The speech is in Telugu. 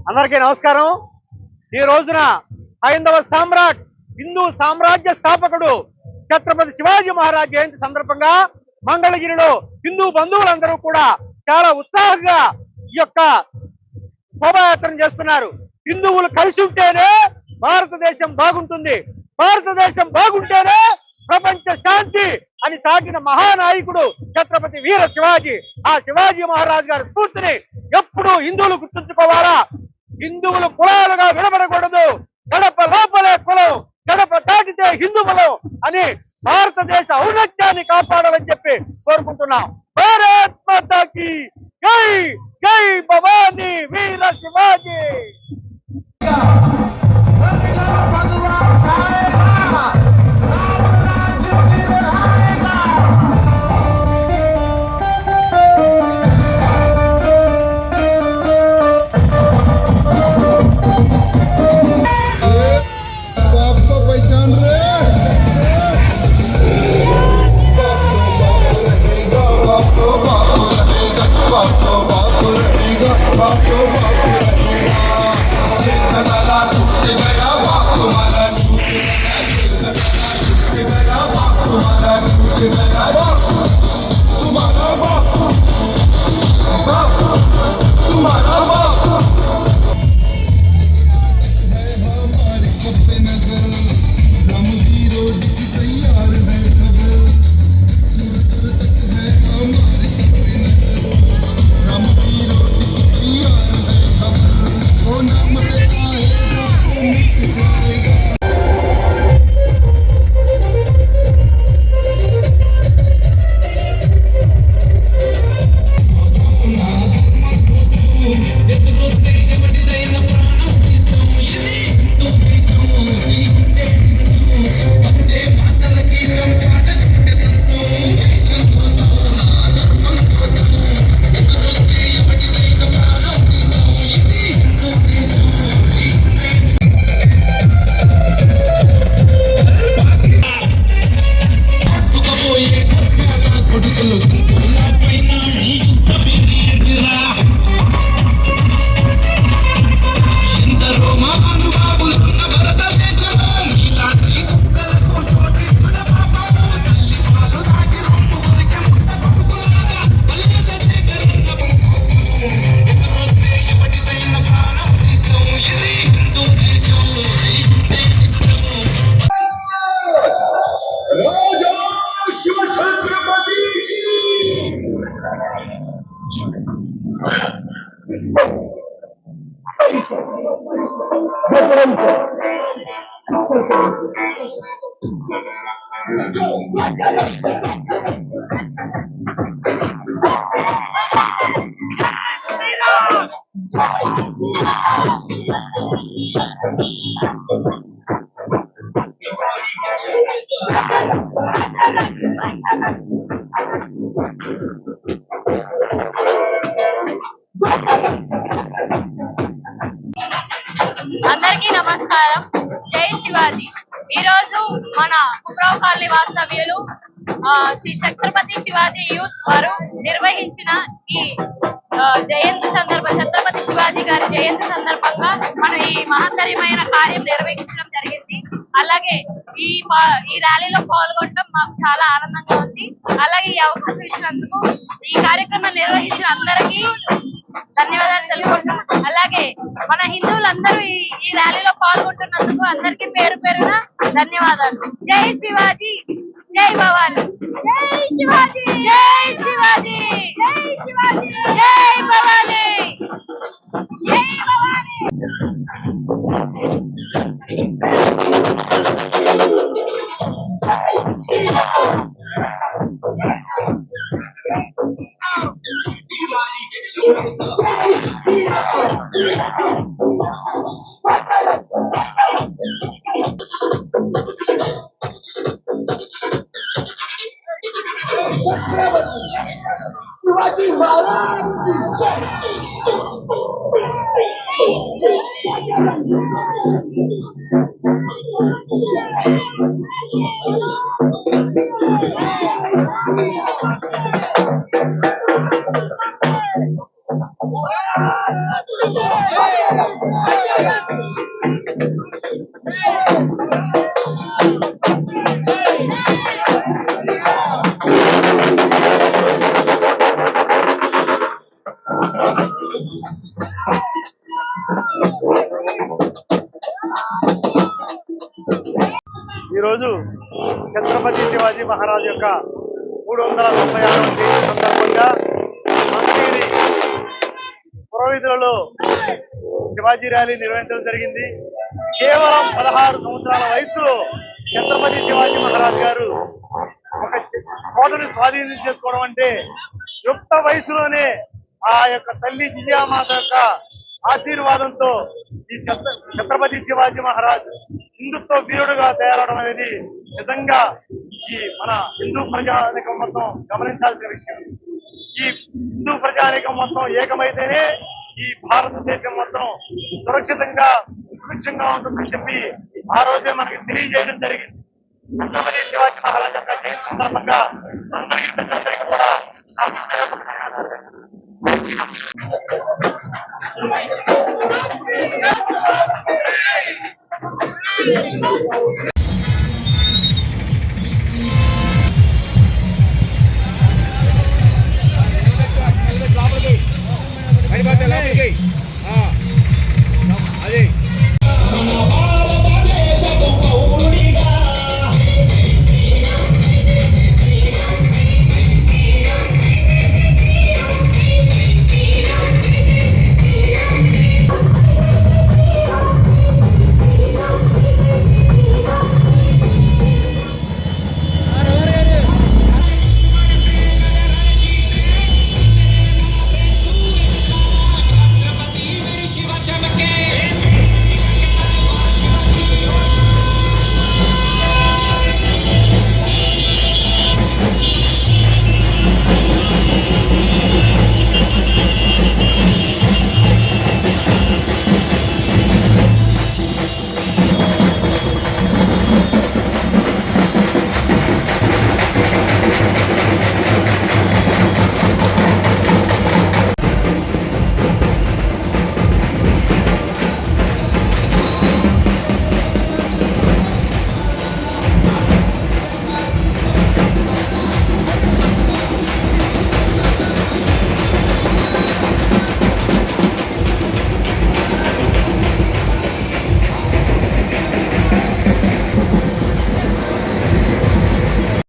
అందరికీ నమస్కారం। ఈ రోజున హైందవ సామ్రాట్ హిందూ సామ్రాజ్య స్థాపకుడు ఛత్రపతి శివాజీ మహారాజ్ జయంతి సందర్భంగా మంగళగిరిలో హిందూ బంధువులందరూ కూడా చాలా ఉత్సాహంగా ఈ యొక్క శోభాయాత్ర చేస్తున్నారు। హిందువులు కలిసి ఉంటేనే భారతదేశం బాగుంటుంది, భారతదేశం బాగుంటేనే ప్రపంచ శాంతి అని చాటిన మహానాయకుడు ఛత్రపతి వీర శివాజీ। ఆ శివాజీ మహారాజ్ గారి స్ఫూర్తిని ఎప్పుడూ హిందువులు గుర్తుంచుకోవాలా। హిందువులు కులాలుగా విడబడకూడదు, గడప లోపలే కులం, గడప దాటితే హిందూ బలం అని భారతదేశ ఔన్నత్యాన్ని కాపాడాలని చెప్పి కోరుకుంటున్నాం। భారత్ మాతాకి జై, జై భవానీ వీర శివాజీ। అందరికీ నమస్కారం। జై శివాజీ। ఈ రోజు మన కుప్రావ్ కాలనీ వాస్తవ్యులు శ్రీ ఛత్రపతి శివాజీ యూత్ వారు నిర్వహించిన ఈ ఛత్రపతి శివాజీ గారి జయంతి సందర్భంగా మనం ఈ మహత్తరమైన కార్యం నిర్వహించడం జరిగింది। అలాగే ఈ ర్యాలీలో పాల్గొనడం మాకు చాలా ఆనందంగా ఉంది। అలాగే ఈ అవకాశం ఇచ్చినందుకు ఈ కార్యక్రమం నిర్వహించిన అందరికీ ధన్యవాదాలు తెలుపుకుంటున్నాం। అలాగే మన హిందువులందరూ ఈ ర్యాలీలో పాల్గొంటున్నందుకు అందరికీ పేరు పేరున ధన్యవాదాలు। జై శివాజీ, జై భవానీ। జై శివాజీ, జై శివాజీ, జై శివాజీ, జై భవానీ, జై భవానీ। शिवाजी महाराज की जय। ఈరోజు ఛత్రపతి శివాజీ మహారాజ్ యొక్క 396వ జయంతి సందర్భంగా మంగళగిరి పురవీధులలో శివాజీ ర్యాలీ నిర్వహించడం జరిగింది. కేవలం 16 సంవత్సరాల వయసులో ఛత్రపతి శివాజీ మహారాజ్ గారు ఒక కోటను స్వాధీనం చేసుకోవడం అంటే యుక్త వయసులోనే ఆ యొక్క తల్లి జిజామాత యొక్క ఆశీర్వాదంతో ఈ ఛత్రపతి శివాజీ మహారాజ్ హిందుత్వ వీరుడుగా తయారవడం అనేది నిజంగా ఈ మన హిందూ ప్రజానికం మొత్తం గమనించాల్సిన విషయం. ఈ హిందూ ప్రజానికం మొత్తం ఏకమైతేనే ఈ భారతదేశం మొత్తం సురక్షితంగా సుభిక్షంగా ఉంటుందని చెప్పి ఆ రోజే మనకి తెలియజేయడం జరిగింది. ఛత్రపతి శివాజీ మహారాజ్ యొక్క జయంతి సందర్భంగా